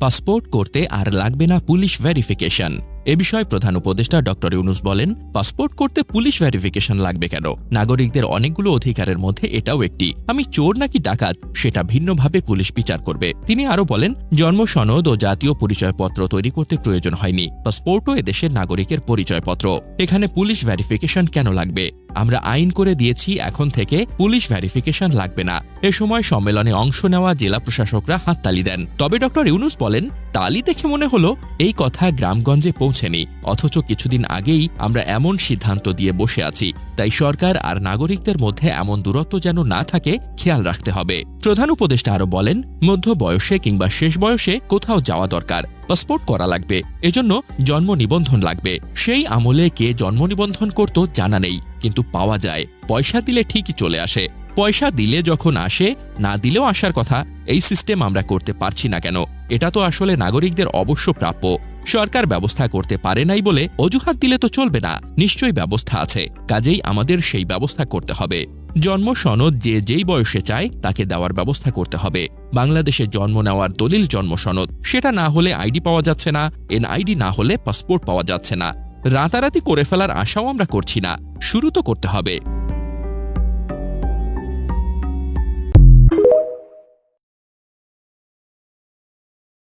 Passport করতে আর লাগবে না পুলিশ ভেরিফিকেশন। এ বিষয়ে প্রধান উপদেষ্টা ডক্টর ইউনূস বলেন, পাসপোর্ট করতে পুলিশ ভেরিফিকেশন লাগবে কেন? নাগরিকদের অনেকগুলো অধিকারের মধ্যে এটাও একটি। আমি চোর নাকি ডাকাত সেটা ভিন্নভাবে পুলিশ বিচার করবে। তিনি আরও বলেন, জন্ম সনদ ও জাতীয় পরিচয়পত্র তৈরি করতে প্রয়োজন হয়নি, পাসপোর্টও এদেশের নাগরিকের পরিচয়পত্র। এখানে পুলিশ ভেরিফিকেশন কেন লাগবে? আমরা আইন করে দিয়েছি, এখন থেকে পুলিশ ভেরিফিকেশন লাগবে না। এ সময় সম্মেলনে অংশ নেওয়া জেলা প্রশাসকরা হাততালি দেন। তবে ডক্টর ইউনূস বলেন, তালি দেখে মনে হলো এই কথা গ্রামগঞ্জে পৌঁছেনি, অথচ কিছুদিন আগেই আমরা এমন সিদ্ধান্ত দিয়ে বসে আছি। তাই সরকার আর নাগরিকদের মধ্যে এমন দূরত্ব যেন না থাকে খেয়াল রাখতে হবে। প্রধান উপদেষ্টা আরও বলেন, মধ্য বয়সে কিংবা শেষ বয়সে কোথাও যাওয়া দরকার, পাসপোর্ট করা লাগবে, এজন্য জন্ম নিবন্ধন লাগবে। সেই আমলে কে জন্ম নিবন্ধন করত জানা নেই, কিন্তু পাওয়া যায়। পয়সা দিলে ঠিকই চলে আসে। পয়সা দিলে যখন আসে, না দিলেও আসার কথা। এই সিস্টেম আমরা করতে পারছি না কেন? এটা তো আসলে নাগরিকদের অবশ্য প্রাপ্য। সরকার ব্যবস্থা করতে পারে নাই বলে অজুহাত দিলে তো চলবে না, নিশ্চয়ই ব্যবস্থা আছে। কাজেই আমাদের সেই ব্যবস্থা করতে হবে। জন্ম সনদ যে যেই বয়সে চায় তাকে দেওয়ার ব্যবস্থা করতে হবে। বাংলাদেশে জন্ম নেওয়ার দলিল জন্ম সনদ, সেটা না হলে আইডি পাওয়া যাচ্ছে না, এনআইডি না হলে পাসপোর্ট পাওয়া যাচ্ছে না। রাতারাতি করে ফেলার আশাও আমরা করছি না, শুরু তো করতে হবে।